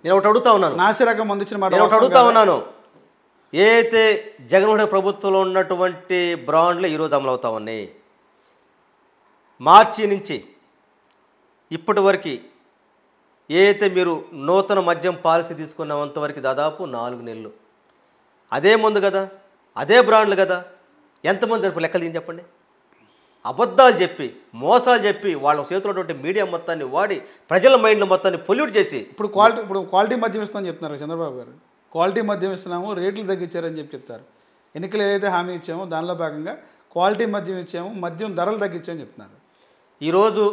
నేను ఒకటి అడుగుతా ఉన్నాను, నాసిరకం మందు ఇచ్చిన మాట నేను ఒకటి అడుగుతా ఉన్నాను. ఏ అయితే జగన్మోహన్ ప్రభుత్వంలో ఉన్నటువంటి బ్రాండ్లు ఈరోజు అమలు అవుతా ఉన్నాయి. మార్చి నుంచి ఇప్పటి వరకు ఏ అయితే మీరు నూతన మద్యం పాలసీ తీసుకున్నంతవరకు దాదాపు 4 నెలలు అదే మందు కదా, అదే బ్రాండ్లు కదా, ఎంతమంది జరుపు లెక్కలు తీసి చెప్పండి. అబద్ధాలు చెప్పి మోసాలు చెప్పి వాళ్ళ చేతిలో ఉన్నటువంటి మీడియా మొత్తాన్ని వాడి ప్రజల మైండ్ల మొత్తాన్ని పొల్యూట్ చేసి ఇప్పుడు క్వాలిటీ మద్యం ఇస్తామని చెప్తున్నారు చంద్రబాబు గారు. క్వాలిటీ మద్యం ఇస్తున్నాము, రేట్లు తగ్గించారని చెప్తారు. ఎన్నికలు ఏదైతే హామీ ఇచ్చామో దానిలో భాగంగా క్వాలిటీ మద్యం ఇచ్చాము, మద్యం ధరలు తగ్గించామని చెప్తున్నారు. ఈరోజు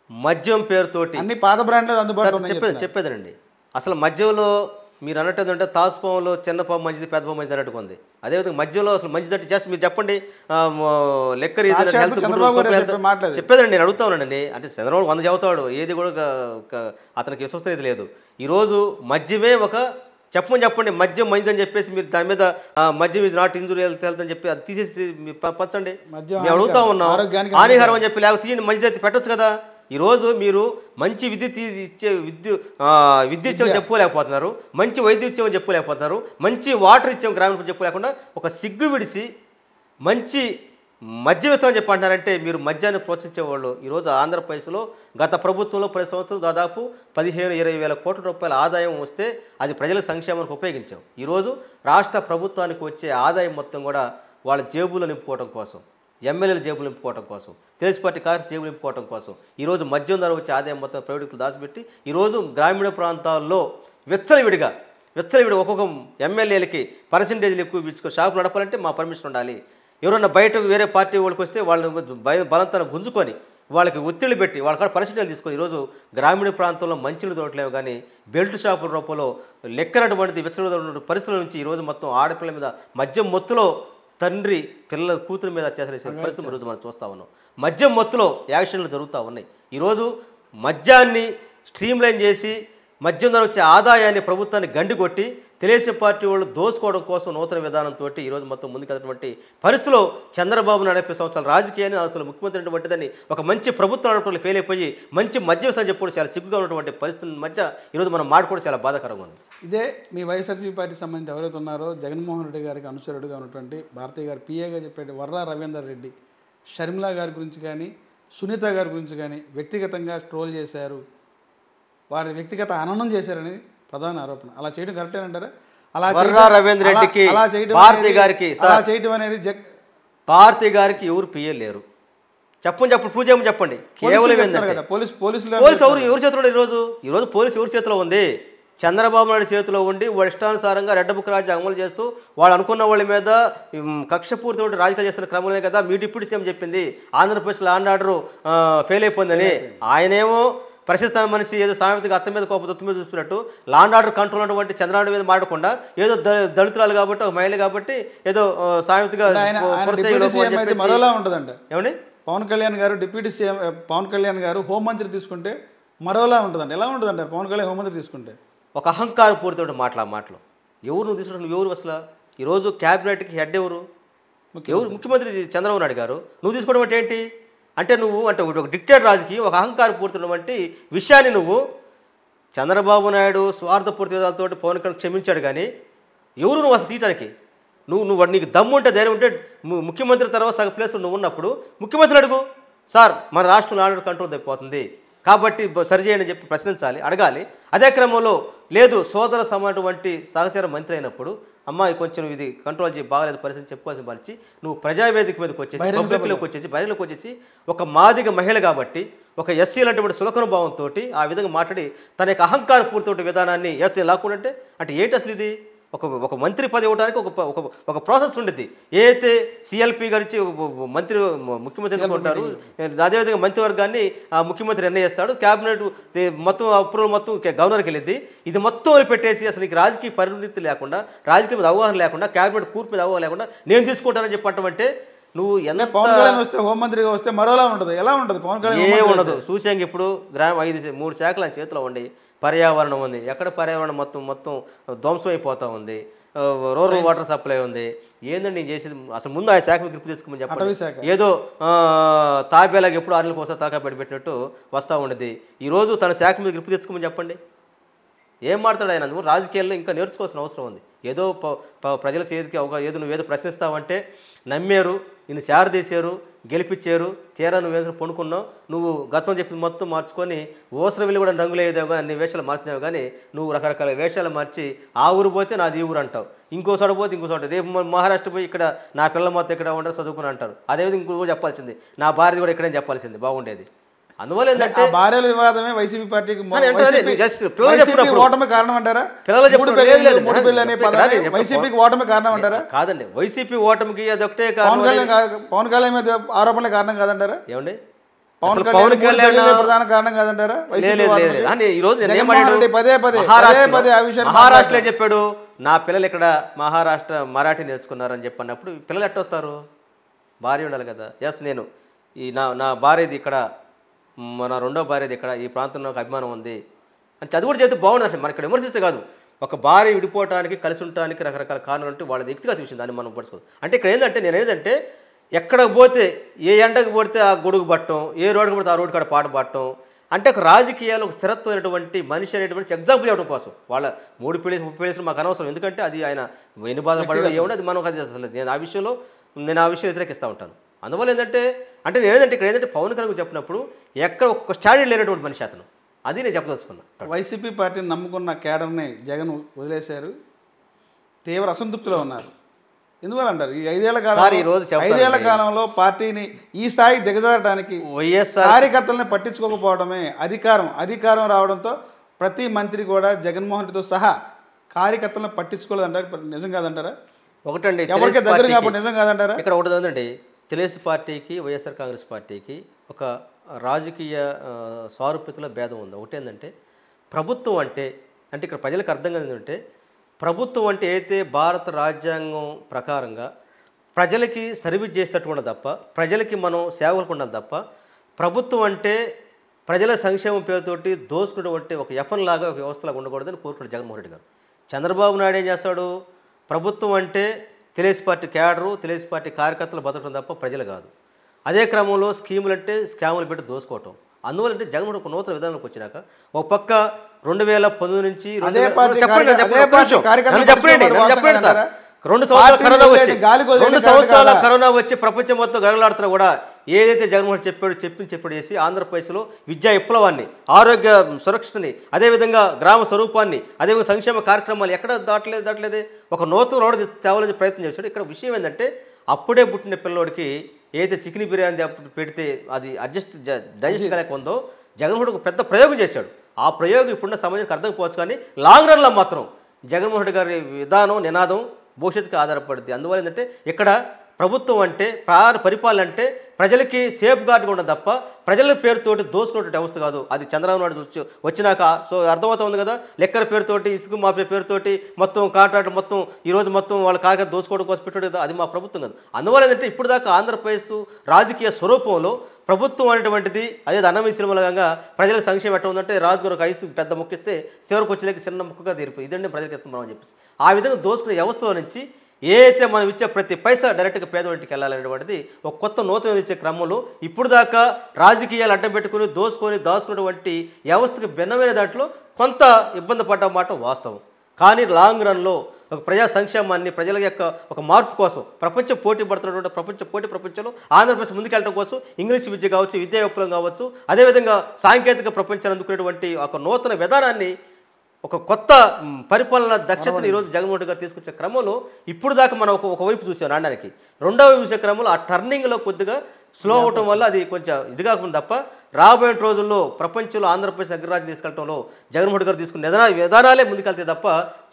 మద్యం పేరుతోటి అన్ని పాత బ్రాండ్లు అందుబాటులో చెప్పేదండి. అసలు మద్యంలో మీరు అన్నట్టు ఏంటంటే తాసుపాములో చిన్న పాము మంచిది, పెద్ద పాము మంచిది అన్నట్టుగా ఉంది. అదేవిధంగా మధ్యలో అసలు మంచిదట్టు చేస్తే మీరు చెప్పండి. లెక్కర్ చెప్పేదండి, నేను అడుగుతా ఉన్నానండి. అంటే చంద్రబాబు 100 చెబుతాడు, ఏది కూడా అతనికి విశ్వసనీయత లేదు. ఈరోజు మద్యమే ఒక చెప్పండి మద్యం మంచిదని చెప్పేసి మీరు దాని మీద మద్యం ఇస్ నాట్ ఇంజురీ హెల్త్ అని చెప్పి అది తీసేసి పంచండి. మేము అడుగుతా ఉన్నాం, హానికరం అని చెప్పి లేకపోతే తీయండి, మంచిది అయితే పెట్టచ్చు కదా. ఈరోజు మీరు మంచి విద్యుత్ ఇచ్చామని చెప్పుకోలేకపోతున్నారు, మంచి వైద్యం ఇచ్చామని చెప్పుకోలేకపోతున్నారు, మంచి వాటర్ ఇచ్చాము గ్రామీణ చెప్పుకోలేకుండా ఒక సిగ్గు విడిసి మంచి మద్యం ఇస్తామని చెప్పి అంటున్నారంటే మీరు మద్యాన్ని ప్రోత్సహించేవాళ్ళు. ఈరోజు ఆంధ్రప్రదేశ్లో గత ప్రభుత్వంలో 10 సంవత్సరాలు దాదాపు 15-20 వేల కోట్ల రూపాయల ఆదాయం వస్తే అది ప్రజల సంక్షేమానికి ఉపయోగించాం. ఈరోజు రాష్ట్ర ప్రభుత్వానికి వచ్చే ఆదాయం మొత్తం కూడా వాళ్ళ జేబులో నింపుకోవడం కోసం, ఎమ్మెల్యేల జేబులు నింపుకోవడం కోసం, తెలుగు పార్టీ కార్యకర్తల జేబులు నింపుకోవడం కోసం ఈరోజు మద్యం ధర వచ్చే ఆదాయం మొత్తం ప్రైవేటులు దాచిపెట్టి ఈరోజు గ్రామీణ ప్రాంతాల్లో విచ్చలవిడిగా ఒక్కొక్క ఎమ్మెల్యేలకి పర్సెంటేజ్లు ఎక్కువ ఇచ్చుకో షాపు నడపాలంటే మా పర్మిషన్ ఉండాలి. ఎవరన్నా బయట వేరే పార్టీ వాళ్ళకి వస్తే వాళ్ళని బలంతరం గుంజుకొని వాళ్ళకి ఒత్తిడి పెట్టి వాళ్ళ కాడ పర్సెంటేజ్ తీసుకొని ఈరోజు గ్రామీణ ప్రాంతంలో మంచిలు దొరకలేవు కానీ బెల్ట్ షాపుల రూపంలో లెక్కనటువంటిది విచ్చలవిడిగా పరిస్థితుల నుంచి ఈరోజు మొత్తం ఆడపిల్లల మీద మద్యం మొత్తులో తండ్రి పిల్లల కూతురు మీద అత్యాచార పరిస్థితి ఈరోజు మనం చూస్తూ ఉన్నాం. మద్యం మొత్తులో యాక్షన్లు జరుగుతూ ఉన్నాయి. ఈరోజు మద్యాన్ని స్ట్రీమ్లైన్ చేసి మద్యం ధర వచ్చే ఆదాయాన్ని ప్రభుత్వాన్ని గండికొట్టి తెలుగుదేశం పార్టీ వాళ్ళు దోసుకోవడం కోసం నూతన విధానంతో ఈరోజు మొత్తం ముందుకెళ్ళినటువంటి పరిస్థితిలో చంద్రబాబు 40 సంవత్సరాల రాజకీయాన్ని అసలు ముఖ్యమంత్రి అనేటువంటిదని ఒక మంచి ప్రభుత్వం అనేటువంటి ఫెయిల్ అయిపోయి మంచి మద్యం విషయం చెప్పుకోవడం చాలా సిగ్గుగా ఉన్నటువంటి పరిస్థితుల మధ్య ఈరోజు మనం మాట్లాడుకోవడం చాలా బాధాకరంగా ఉంది. ఇదే మీ వైఎస్ఆర్సీపీ పార్టీ సంబంధించి ఎవరైతే ఉన్నారో జగన్మోహన్ రెడ్డి గారికి అనుచరుడుగా ఉన్నటువంటి భారతీయ గారు పిఏగా చెప్పే వర్రా రవీందర్ రెడ్డి షర్మిల గారి గురించి కానీ సునీత గారి గురించి కానీ వ్యక్తిగతంగా ట్రోల్ చేశారు, వారి వ్యక్తిగత హననం చేశారని ప్రధాన ఆరోపణ. అలా చేయడం కరెక్టేనంటారా? రవీంద్ర రెడ్డికి భారతీయ గారికి ఎవరు పిఏ లేరు. చెప్పండి ప్రూవ్ చేయమని చెప్పండి. కేవలం ఎవరి చేతిలో ఈరోజు పోలీసు ఎవరి చేతిలో ఉంది? చంద్రబాబు నాయుడు చేతిలో ఉండి వాళ్ళ ఇష్టానుసారంగా రెడ్ బుక్ రాజ్యం అమలు చేస్తూ వాళ్ళు అనుకున్న వాళ్ళ మీద కక్షపూరిత రాజకీయాలు చేస్తున్న క్రమంలో కదా మీ డిప్యూటీ సీఎం చెప్పింది ఆంధ్రప్రదేశ్ ల్యాండ్ ఆర్డర్ ఫెయిల్ అయిపోయిందని. ఆయనేమో ప్రశ్నిస్తాన మనిషి ఏదో సామెతగా అత్త మీద కోపం తొత్తు మీద చూసినట్టు లాండ్ ఆర్డర్ కంట్రోల్ అటువంటి చంద్రబాబు మీద మాడకుండా ఏదో దళితురాలు కాబట్టి ఒక మహిళ కాబట్టి ఏదో సామెతగా మరోలా ఉంటుందండి. ఏమండి పవన్ కళ్యాణ్ గారు డిప్యూటీ సీఎం పవన్ కళ్యాణ్ గారు హోంమంత్రి తీసుకుంటే మరోలా ఉంటుందండి. ఎలా ఉంటుందండి పవన్ కళ్యాణ్ హోంమంత్రి తీసుకుంటే? ఒక అహంకారపూరిత మాటలు ఎవరు నువ్వు తీసుకుంటే నువ్వు ఎవరు? అసలు ఈరోజు క్యాబినెట్కి హెడ్ ఎవరు? ముఖ్యమంత్రి చంద్రబాబు నాయుడు గారు. నువ్వు తీసుకోవడం అంటే ఏంటి అంటే నువ్వు అంటే ఒక డిక్టేటర్ రాజకీయం ఒక అహంకారపూరితటువంటి విషయాన్ని నువ్వు చంద్రబాబు నాయుడు స్వార్థపూరిత విధాలతో పవన్ కళ్యాణ్ క్షమించాడు కానీ ఎవరు నువ్వు అసలు తీయటానికి? నువ్వు నీకు దమ్ము ఉంటే ధైర్యం ఉంటే ముఖ్యమంత్రి తర్వాత సగ ప్లేస్లో నువ్వు ఉన్నప్పుడు ముఖ్యమంత్రిని అడుగు, సార్ మన రాష్ట్రంలో ఆర్డర్ కంట్రోల్ తప్పిపోతుంది కాబట్టి సరిచేయండి అని చెప్పి ప్రశ్నించాలి, అడగాలి. అదే క్రమంలో లేదు సోదర సమానటువంటి సహచర మంత్రి అయినప్పుడు అమ్మాయి కొంచెం ఇది కంట్రోల్ చేసి బాగాలేదు పరిస్థితి చెప్పుకోవాల్సిన పరిచి నువ్వు ప్రజావేదిక మీదకి వచ్చేసి బహిరంగలోకి వచ్చేసి ఒక మాదిగ మహిళ కాబట్టి ఒక ఎస్సీ లాంటి సులకన భావంతో ఆ విధంగా మాట్లాడి తన యొక్క అహంకారపూరిత విధానాన్ని ఎస్సీ లాక్కుంటే అంటే ఏంటి అసలు ఇది? ఒక మంత్రి పదవి ఇవ్వడానికి ఒక ప్రాసెస్ ఉండేది. ఏదైతే సిఎల్పి గారి మంత్రి ముఖ్యమంత్రి ఉంటారు అదేవిధంగా మంత్రివర్గాన్ని ముఖ్యమంత్రి నిర్ణయిస్తాడు, క్యాబినెట్ మొత్తం అప్రూవల్ మొత్తం గవర్నర్కి వెళ్ళింది. ఇది మొత్తం పెట్టేసి అసలు నీకు రాజకీయ పరిణితి లేకుండా రాజకీయ మీద అవగాహన లేకుండా క్యాబినెట్ కూర్పు మీద అవగాహన లేకుండా నేను తీసుకుంటానని చెప్పమంటే నువ్వు పవన్ కళ్యాణ్ వస్తే హోంమంత్రిగా వస్తే మరోలా ఉంటుంది. ఎలా ఉంటుంది పవన్ కళ్యాణ్? ఏ ఉండదు. చూసాక ఇప్పుడు 3 శాఖలు ఆయన చేతిలో ఉండి పర్యావరణం ఉంది, ఎక్కడ పర్యావరణం మొత్తం ధ్వంసం అయిపోతూ ఉంది, రూరల్ వాటర్ సప్లై ఉంది. ఏందండి నేను చేసేది? అసలు ముందు ఆ శాఖ గ్రిప్ తీసుకోమని చెప్పండి. ఏదో తాబేలాగా ఎప్పుడు 6 నెలలకు వస్తే తలకాయ పెట్టినట్టు వస్తూ ఉండేది. ఈరోజు తన శాఖ మీద గ్రిప్ తెచ్చుకోమని చెప్పండి. ఏం మాట్లాడు ఆయన? నువ్వు రాజకీయాల్లో ఇంకా నేర్చుకోవాల్సిన అవసరం ఉంది. ఏదో ప్రజల చేతికి ఏదో నువ్వేదో ప్రశ్నిస్తావంటే నమ్మారు, నిన్ను శారదీశారు, గెలిపించారు, తీరా నువ్వేదో పొనుకున్నావు. నువ్వు గతం చెప్పింది మొత్తం మార్చుకొని ఓసర వెళ్ళి కూడా రంగులేదేవు కానీ అన్ని వేషాలు మార్చినావు కానీ నువ్వు రకరకాల వేషాలు మార్చి ఆ ఊరు పోతే నాది ఈ ఊరు అంటావు, ఇంకో చోట పోతే ఇంకో చోట. రేపు మహారాష్ట్ర పోయి ఇక్కడ నా పిల్లల మొత్తం ఇక్కడ ఉంటారు చదువుకుని అంటారు. అదేవిధంగా ఇంకో కూడా చెప్పాల్సింది, నా భార్య కూడా ఇక్కడే చెప్పాల్సింది బాగుండేది. అందువల్ల ఏంటంటే భార్యల వివాదమే వైసీపీ పార్టీకి ఓటమి కారణం అంటారా? వైసీపీకి ఓటమి కారణం అంటారా? కాదండి, వైసీపీ ఓటమికి అది ఒకటే పవన్ కళ్యాణ్ మీద ఆరోపణల కారణం కాదంటారా? ఏమండి పవన్ కళ్యాణ్ ప్రధాన కారణం కాదంటారా? ఈ రోజు మహారాష్ట్రలో చెప్పాడు, నా పిల్లలు ఇక్కడ మహారాష్ట్ర మరాఠీ నేర్చుకున్నారని చెప్పన్నప్పుడు పిల్లలు ఎట్టొస్తారు? భార్య ఉండాలి కదా. ఎస్, నేను ఈ నా భార్యది ఇక్కడ, మన రెండో భార్యది ఇక్కడ, ఈ ప్రాంతంలో నాకు అభిమానం ఉంది అని అది కూడా చేస్తే బాగుండదంటే మన ఇక్కడ విమర్శిస్తే కాదు. ఒక భార్య విడిపోవటానికి కలిసి ఉండటానికి రకరకాల కారణాలు అంటే వాళ్ళ వ్యక్తిగత విషయం, దాన్ని మనం పడుచుకోదు. అంటే ఇక్కడ ఏంటంటే నేనేంటంటే ఎక్కడికి పోతే ఏ ఎండకు పడితే ఆ గొడుగు పట్టడం, ఏ రోడ్డుకి పడితే ఆ రోడ్డు కాడ పాట పట్టడం, అంటే ఒక రాజకీయాలు ఒక స్థిరత్వమైనటువంటి మనిషి అనేటువంటి ఎగ్జాంపుల్ ఇవ్వడం కోసం. వాళ్ళ 3 పెళ్లి 30 పెళ్లి మాకు అనవసరం, ఎందుకంటే అది ఆయన ఎన్ని బాధలు పడడం ఏముంటే అది మనం అది అసలు నేను ఆ విషయం వ్యతిరేకిస్తూ ఉంటాను. అందువల్ల ఏంటంటే నేనేంటంటే ఇక్కడ ఏంటంటే పవన్ కళ్యాణ్ చెప్పినప్పుడు ఎక్కడ ఒక్క స్టాండర్డ్ లేనటువంటి మనిషి అతను, అది నేను చెప్పదలుచుకున్నాను. వైసీపీ పార్టీని నమ్ముకున్న కేడర్ని జగన్ వదిలేశారు, తీవ్ర అసంతృప్తిలో ఉన్నారు. ఎందువల్ల అంటారు? ఈ 5 ఏళ్ల కాలంలో పార్టీని ఈ స్థాయికి దిగజారడానికి వైఎస్ఆర్ కార్యకర్తలని పట్టించుకోకపోవడమే అధికారం రావడంతో ప్రతి మంత్రి కూడా జగన్మోహన్ రెడ్డితో సహా కార్యకర్తలను పట్టించుకోలేదంటారు. నిజం కాదంటారా? ఒకటండి, ఎవరికి దగ్గర కాబట్టి నిజం కాదంటారా? ఇక్కడ ఒకటి ఏంటంటే తెలుగు పార్టీకి వైఎస్ఆర్ కాంగ్రెస్ పార్టీకి ఒక రాజకీయ సారూప్యతలో భేదం ఉంది. ఒకటేంటంటే ప్రభుత్వం అంటే ఇక్కడ ప్రజలకు అర్థం కాదు ఏంటంటే ప్రభుత్వం అంటే అయితే భారత రాజ్యాంగం ప్రకారంగా ప్రజలకి సర్వీస్ చేసేటట్టు ఉండాలి తప్ప, ప్రజలకి మనం సేవలకు ఉండాలి తప్ప, ప్రభుత్వం అంటే ప్రజల సంక్షేమం పేరుతోటి దోసుకున్నటువంటి ఒక ఎఫన్ లాగా ఒక వ్యవస్థలాగా ఉండకూడదని కోరుకున్నాడు జగన్మోహన్ రెడ్డి గారు. చంద్రబాబు నాయుడు ఏం చేస్తాడు? ప్రభుత్వం అంటే Telugu party cadre, Telugu party కార్యకర్తలు బతకడం తప్ప ప్రజలు కాదు. అదే క్రమంలో స్కీములు అంటే స్కాములు పెట్టి దోసుకోవటం. అందువల్ల జగన్మోహన్ ఒక నూతన విధానంలోకి వచ్చినాక ఒక పక్క 2019 నుంచి 2 సంవత్సరాల కరోనా వచ్చి ప్రపంచం మొత్తం గడలాడుతున్నా కూడా ఏదైతే జగన్మోహన్ చెప్పాడు చేసి ఆంధ్రప్రదేశ్లో విద్యా విప్లవాన్ని, ఆరోగ్య సురక్షతని, అదేవిధంగా గ్రామ స్వరూపాన్ని, అదేవిధంగా సంక్షేమ కార్యక్రమాలు ఎక్కడ దాటలేదే ఒక నూతన రోడ్ తేవాలని ప్రయత్నం చేశాడు. ఇక్కడ విషయం ఏంటంటే అప్పుడే పుట్టిన పిల్లోడికి ఏదైతే చికెన్ బిర్యానీ పెడితే అది డైజెస్ట్ కాలేకుందో జగన్మోహన్ ఒక పెద్ద ప్రయోగం చేశాడు. ఆ ప్రయోగం ఇప్పుడున్న సమాజానికి అర్థకపోవచ్చు, కానీ లాంగ్ రన్లో మాత్రం జగన్మోహన్ రెడ్డి గారి విధానం నినాదం భవిష్యత్తుకి ఆధారపడుద్ది. అందువల్ల ఏంటంటే ఇక్కడ ప్రభుత్వం అంటే పరిపాలన అంటే ప్రజలకి సేఫ్ గార్డ్గా ఉండదు తప్ప ప్రజల పేరుతోటి దోసుకున్నటువంటి వ్యవస్థ కాదు. అది చంద్రబాబు నాయుడు వచ్చినాక సో అర్థమవుతుంది కదా. లెక్కల పేరుతోటి, ఇసుక మాఫియా పేరుతోటి మొత్తం కాంట్రాక్ట్ మొత్తం ఈరోజు మొత్తం వాళ్ళ కార్యకర్త దోసుకోవడం కోసం పెట్టాడు కదా, అది మా ప్రభుత్వం కాదు. అందువల్ల ఏంటంటే ఇప్పుడు దాకా ఆంధ్రప్రదేశ్ రాజకీయ స్వరూపంలో ప్రభుత్వం అనేటువంటిది అదే అన్నమీ సినిమాలుగా ప్రజలకు సంక్షేమం ఎట్లా ఉందంటే రాజుగారు ఒక ఐసు పెద్ద ముక్కిస్తే చివరికి వచ్చేలేక చిన్న ముక్కగా తీరిపోయి ఇదండి ప్రజలకు ఇస్తున్నాం అని చెప్పేసి ఆ విధంగా దోసుకునే వ్యవస్థలో నుంచి ఏదైతే మనం ఇచ్చే ప్రతి పైసా డైరెక్ట్గా పేదవాడికి వెళ్ళాలనేటువంటిది ఒక కొత్త నూతన ఇచ్చే క్రమంలో ఇప్పుడు దాకా రాజకీయాలు అడ్డం పెట్టుకుని దాచుకున్నటువంటి వ్యవస్థకు భిన్నమైన దాంట్లో కొంత ఇబ్బంది పడ్డ మాట వాస్తవం. కానీ లాంగ్ రన్లో ఒక ప్రజా సంక్షేమాన్ని, ప్రజల యొక్క ఒక మార్పు కోసం ప్రపంచం పోటీ పడుతున్నటువంటి ప్రపంచంలో ఆంధ్రప్రదేశ్ ముందుకెళ్ళడం కోసం ఇంగ్లీష్ విద్య కావచ్చు, విద్యా విప్లవం కావచ్చు, అదేవిధంగా సాంకేతిక ప్రపంచాన్ని అందుకునేటువంటి ఒక నూతన విధానాన్ని, ఒక కొత్త పరిపాలన దక్షతను ఈరోజు జగన్మోహన్ రెడ్డి గారు తీసుకొచ్చే క్రమంలో ఇప్పుడు దాకా మనం ఒకవైపు చూసాం నాణ్యానికి, రెండవ వైపు చూసే క్రమంలో ఆ టర్నింగ్లో కొద్దిగా స్లో అవటం వల్ల అది కొంచెం ఇది కాకుండా తప్ప రాబోయే రోజుల్లో ప్రపంచంలో ఆంధ్రప్రదేశ్ అగ్రరాజ్యం తీసుకెళ్ళటంలో జగన్మోహన్ రెడ్డి గారు తీసుకున్న విధానాలే ముందుకెళ్తే తప్ప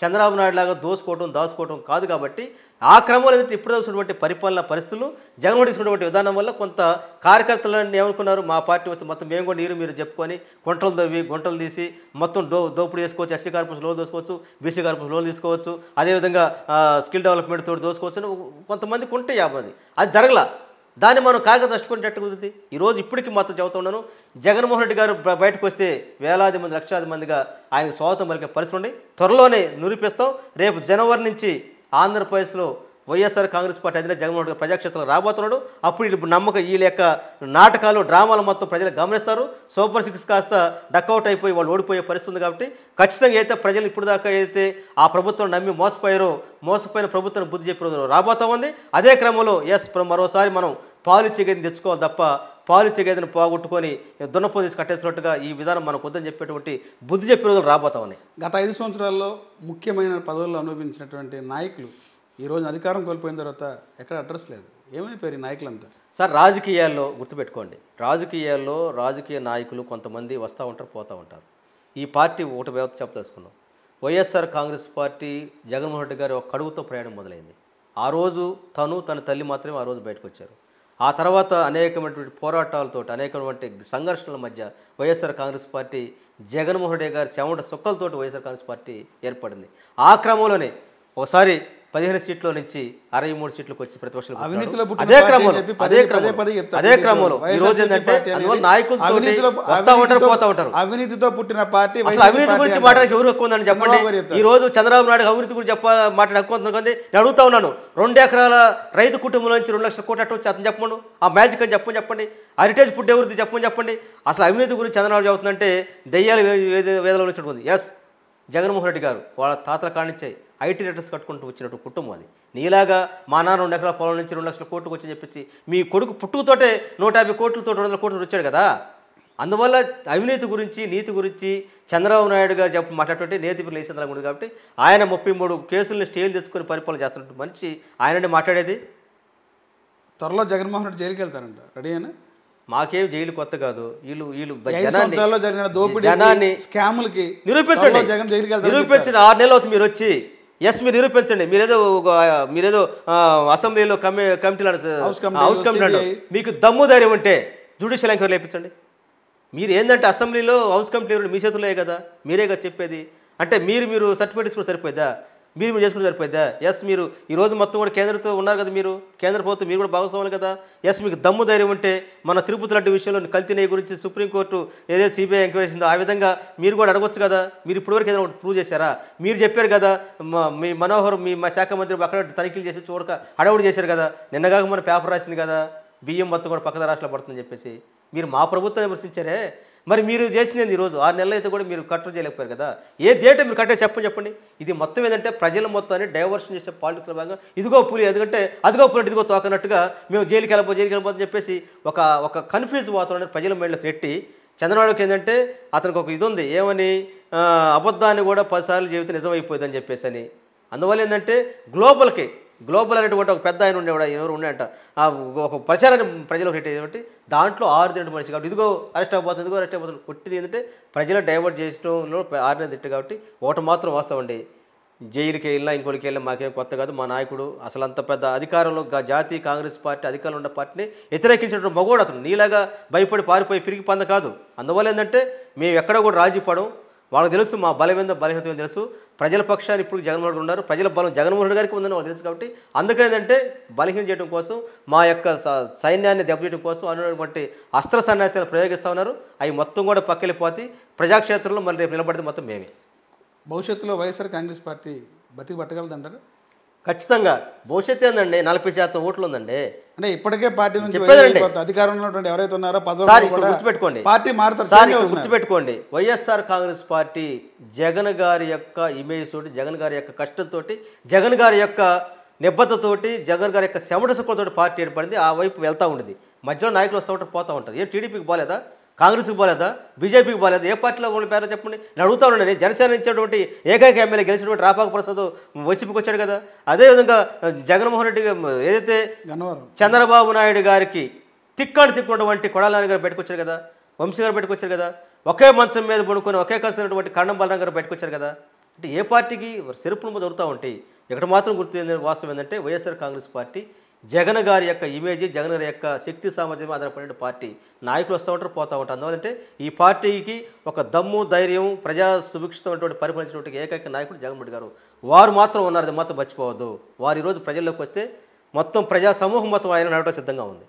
చంద్రబాబు నాయుడు లాగా దాచుకోవటం కాదు. కాబట్టి ఆ క్రమంలో ఏంటంటే ఇప్పుడు చూసినటువంటి పరిపాలన పరిస్థితులు జగన్మోహన్ తీసుకున్నటువంటి విధానం వల్ల కొంత కార్యకర్తలను ఏమనుకున్నారు, మా పార్టీ వస్తే మొత్తం మేము కూడా మీరు చెప్పుకొని గుంటలు తీసి మొత్తం దోపిడీ చేసుకోవచ్చు, ఎస్సీ కార్పొరేషన్ లోన్ తీసుకోవచ్చు, బీసీ కార్పొరేషన్ లోన్ తీసుకోవచ్చు, అదేవిధంగా స్కిల్ డెవలప్మెంట్ తోటి దోసుకోవచ్చు అని కొంతమందికి ఉంటే అది జరగల. దాన్ని మనం కార్యకర్త నష్టపోయినట్టు కుదిరింది. ఈరోజు ఇప్పటికీ మాత్రం చెబుతున్నాను, జగన్మోహన్ రెడ్డి గారు బయటకు వస్తే వేలాది మంది లక్షలాది మందిగా ఆయనకు స్వాగతం పలికే పరిస్థితి ఉండి త్వరలోనే నిరూపిస్తాం. రేపు జనవరి నుంచి ఆంధ్రప్రదేశ్లో వైఎస్ఆర్ కాంగ్రెస్ పార్టీ అధినేత జగన్మోహన్ రెడ్డి ప్రజాక్షేత్రంలో రాబోతున్నాడు. అప్పుడు వీళ్ళు నమ్మకం వీళ్ళ యొక్క నాటకాలు డ్రామాలు మొత్తం ప్రజలు గమనిస్తారు. సూపర్ సిక్స్ కాస్త డక్అవుట్ అయిపోయి వాళ్ళు ఓడిపోయే పరిస్థితి ఉంది. కాబట్టి ఖచ్చితంగా అయితే ప్రజలు ఇప్పుడు దాకా అయితే ఆ ప్రభుత్వం నమ్మి మోసపోయిన ప్రభుత్వం బుద్ధి చెప్పి రోజు రాబోతా ఉంది. అదే క్రమంలో మరోసారి మనం పాలిచ్చే గేదెని తెచ్చుకోవాలి తప్ప పాలిచ్చే గేదెని పోగొట్టుకొని దున్నపో తీసి కట్టేసినట్టుగా ఈ విధానం మనకు వద్దని చెప్పేటువంటి బుద్ధి చెప్పే రోజులు రాబోతా ఉన్నాయి. గత 5 సంవత్సరాల్లో ముఖ్యమైన పదవుల్లో అనుభవించినటువంటి నాయకులు ఈ రోజున అధికారం కోల్పోయిన తర్వాత ఎక్కడ అడ్రస్ లేదు. ఏమైపోయారు ఈ నాయకులంతా? సార్, రాజకీయాల్లో గుర్తుపెట్టుకోండి, రాజకీయ నాయకులు కొంతమంది వస్తూ ఉంటారు, పోతూ ఉంటారు. ఈ పార్టీ ఒకటి వ్యవస్థ చెప్పదలుచుకున్నాం. వైఎస్ఆర్ కాంగ్రెస్ పార్టీ జగన్మోహన్ రెడ్డి గారి ఒక కడుగుతో ప్రయాణం మొదలైంది. ఆ రోజు తన తల్లి మాత్రమే ఆ రోజు బయటకు వచ్చారు. ఆ తర్వాత అనేకమైనటువంటి పోరాటాలతో అనేకమైనటువంటి సంఘర్షణల మధ్య వైఎస్ఆర్ కాంగ్రెస్ పార్టీ జగన్మోహన్ రెడ్డి గారి చెమట సుక్కలతోటి వైఎస్ఆర్ కాంగ్రెస్ పార్టీ ఏర్పడింది. ఆ క్రమంలోనే ఒకసారి 15 సీట్లో నుంచి 63 సీట్లకు వచ్చి ప్రతిపక్షాలు అదే క్రమంలో ఈ రోజు ఏంటంటే నాయకులతో వస్తూ ఉంటారు, పోతా ఉంటారు. అవినీతితో పుట్టిన పార్టీ అవినీతి గురించి మాట్లాడడానికి ఎవరు హక్కు ఉందని చెప్పండి. ఈ రోజు చంద్రబాబు నాయుడు అవినీతి గురించి మాట్లాడే హక్కు ఉంది కానీ నేను అడుగుతా ఉన్నాను. 2 ఎకరాల రైతు కుటుంబం నుంచి 2 లక్షల కోట్లు అట్టు వచ్చి అతను చెప్పండి. ఆ మ్యాజిక్ అని చెప్పండి. హెరిటేజ్ ఫుడ్ ఎవరిది చెప్పండి. అసలు అవినీతి గురించి చంద్రబాబు చెబుతుందంటే దెయ్యాలు వేదలో నుంచి ఎస్ జగన్మోహన్ రెడ్డి గారు వాళ్ళ తాతల కానించాయి ఐటీ రిటర్న్స్ కట్టుకుంటూ వచ్చినట్టు కుటుంబం అది. నీలాగా మా నాన్న 2 ఎకరాల పొలం నుంచి 2 లక్షల కోట్లకు వచ్చి చెప్పేసి మీ కొడుకు పుట్టుకతోటే 150 కోట్లతో 200 కోట్లు వచ్చాడు కదా. అందువల్ల అవినీతి గురించి నీతి గురించి చంద్రబాబు నాయుడు గారు మాట్లాడుతుంటే నేతి లేసేందుకు ఉంది. కాబట్టి ఆయన 33 కేసులను స్టేలు తెచ్చుకొని పరిపాలన చేస్తున్నట్టు మనిషి ఆయనండి మాట్లాడేది. త్వరలో జగన్మోహన్ రెడ్డి జైలుకి వెళ్తారంట, రెడీ అయినా? మాకేం జైలు కొత్త కాదు. వీళ్ళు జనాన్ని స్కాములకి నిరూపించండి. 6 నెలలు అవుతుంది మీరు వచ్చి. మీరు నిరూపించండి. మీరేదో అసెంబ్లీలో కమిటీలు హౌస్ కమిటీ మీకు దమ్ము ధైర్యం ఉంటే జ్యుడిషియల్ ఎంక్వైరీ లేపించండి. మీరు ఏంటంటే అసెంబ్లీలో హౌస్ కమిటీ మీ చేతుల్లో కదా, మీరే కదా చెప్పేది. అంటే మీరు సర్టిఫికేట్ తీసుకుని సరిపోద్దా? మీరు చేసుకుంటే సరిపోద్దా? మీరు ఈరోజు మొత్తం కూడా కేంద్రంతో ఉన్నారు కదా, మీరు కేంద్ర ప్రభుత్వం మీరు కూడా భాగస్వాములు కదా. మీకు దమ్ము ధైర్యం ఉంటే మన తిరుపతి లాంటి విషయంలో కల్తీ గురించి సుప్రీంకోర్టు ఏదైతే సిబిఐ ఎంక్వైరీ చేసిందో ఆ విధంగా మీరు కూడా అడగొచ్చు కదా. మీరు ఇప్పటివరకు ఏదైనా ఒకటి ప్రూవ్ చేశారా? మీరు చెప్పారు కదా మీ మనోహర్ మా శాఖ మంత్రి అక్కడ తనిఖీలు చేసి చూడక హడావుడి చేశారు కదా. నిన్నగాక మన పేపర్ రాసింది కదా బియ్యం మొత్తం కూడా పక్కన రాష్ట్రంలో పడుతుందని చెప్పేసి. మీరు మా ప్రభుత్వం విమర్శించారే. మరి మీరు చేసింది ఈరోజు 6 నెలలు అయితే కూడా మీరు కట్టడి చేయలేకపోయారు కదా. ఏ డేటా మీరు కట్టే చెప్పండి. ఇది మొత్తం ఏంటంటే ప్రజల మొత్తాన్ని డైవర్షన్ చేసే పాలిటిక్స్లో భాగంగా ఇదిగో పులి ఎందుకంటే అదిగో పులి ఇదిగో తోకనట్టుగా మేము జైలుకి వెళ్ళిపోతుందని చెప్పేసి ఒక కన్ఫ్యూజ్ వాతావరణాన్ని ప్రజల మైండ్లోకి పెట్టి చంద్రబాబుకి ఏంటంటే అతనికి ఒక ఇది ఉంది ఏమని అబద్ధాన్ని కూడా 10 సార్లు జీవితం నిజమైపోయిందని చెప్పేసి అని. అందువల్ల ఏంటంటే గ్లోబల్ అనేటువంటి ఒక పెద్ద ఆయన ఉండేవాడు, ఎవరు ఉండేట ఒక ప్రచారాన్ని ప్రజలకు పెట్టేటువంటి దాంట్లో 6 తింటు మనిషి కాబట్టి ఇదిగో అరెస్ట్ అయిపోతుంది కొట్టిది ఏంటంటే ప్రజలు డైవర్ట్ చేయడంలో 6 తిట్టు. కాబట్టి ఒకటి మాత్రం వాస్తవండి, జైలుకి వెళ్ళినా ఇంకోటికి వెళ్ళినా మాకేం కొత్త కాదు. మా నాయకుడు అసలు అంత పెద్ద అధికారంలో జాతీయ కాంగ్రెస్ పార్టీ అధికారంలో ఉన్న పార్టీని వ్యతిరేకించినటువంటి మగోడు అతను. నీలాగా భయపడి పారిపోయి పిరిగి పంద కాదు. అందువల్ల ఏంటంటే మేము ఎక్కడ కూడా రాజీ పడం. వాళ్ళకి తెలుసు మా బలహీనత తెలుసు. ప్రజల పక్షాన్ని ఇప్పుడు జగన్మోహన్ రెడ్డి ఉన్నారు, ప్రజల బలం జగన్మోహన్ రెడ్డి గారికి ఉందని వాళ్ళకి తెలుసు. కాబట్టి అందుకని ఏంటంటే బలహీనం చేయడం కోసం మా యొక్క సైన్యాన్ని దెబ్బతీయడం కోసం అనేటువంటి అస్త్ర సన్యాసాలు ప్రయోగిస్తూ ఉన్నారు. అవి మొత్తం కూడా పక్కెళ్ళిపోతే ప్రజాక్షేత్రంలో మళ్ళీ రేపు నిలబడితే మొత్తం మేమే. భవిష్యత్తులో వైఎస్ఆర్ కాంగ్రెస్ పార్టీ బతికి పట్టగలదంటారు? ఖచ్చితంగా భవిష్యత్తు ఏందండి, 40% ఓట్లు ఉందండి. అంటే ఇప్పటికే పార్టీ నుంచి అధికారంలో ఉన్నటువంటి ఎవరైతే ఉన్నారో గుర్తుపెట్టుకోండి, పార్టీ మారుతారు. గుర్తుపెట్టుకోండి, వైఎస్ఆర్ కాంగ్రెస్ పార్టీ జగన్ గారి యొక్క ఇమేజ్ తోటి, జగన్ గారి యొక్క కష్టంతో, జగన్ గారి యొక్క నిబద్ధతోటి, జగన్ గారి యొక్క చెమట సుక్కలతోటి పార్టీ ఏర్పడింది. ఆ వైపు వెళ్తూ ఉండేది. మధ్యలో నాయకులు వస్తూ ఉంటారు, పోతూ ఉంటారు. టీడీపీకి బాలేదా, కాంగ్రెస్కి బాలేదా, బీజేపీకి బాలేదా, ఏ పార్టీలో ఉన్న పేరు చెప్పండి. నేను అడుగుతా ఉన్నాను. జనసేన ఇచ్చేటువంటి ఏకైక ఎమ్మెల్యే గెలిచినటువంటి రాపాక ప్రసాద్ వైసీపీకి వచ్చాడు కదా. అదేవిధంగా జగన్మోహన్ రెడ్డి ఏదైతే చంద్రబాబు నాయుడు గారికి తిక్కున్నటువంటి కొడాల నాని గారు పెట్టుకొచ్చారు కదా, వంశీ గారు పెట్టుకొచ్చారు కదా, ఒకే మంచం మీద పడుకొని ఒకే కలిసినటువంటి కన్నం బలరాం గారు పెట్టుకొచ్చారు కదా. అంటే ఏ పార్టీకి చెరుపులు దొరుకుతూ ఉంటాయి. ఇక్కడ మాత్రం వాస్తవం ఏంటంటే వైఎస్ఆర్ కాంగ్రెస్ పార్టీ జగన్ గారి యొక్క ఇమేజ్, జగన్ గారి యొక్క శక్తి సామర్థ్యం ఆధారపడిన పార్టీ. నాయకులు వస్తూ ఉంటారు, పోతూ ఉంటారు. అందువల్లంటే ఈ పార్టీకి ఒక దమ్ము ధైర్యం ప్రజా సుభిక్షితమైనటువంటి పరిపాలించినటువంటి ఏకైక నాయకుడు జగన్మోహన్ రెడ్డి గారు. వారు మాత్రం ఉన్నారు, అది మాత్రం మర్చిపోవద్దు. వారు ఈరోజు ప్రజల్లోకి వస్తే మొత్తం ప్రజా సమూహం మొత్తం ఆయన నడవడం సిద్ధంగా ఉంది.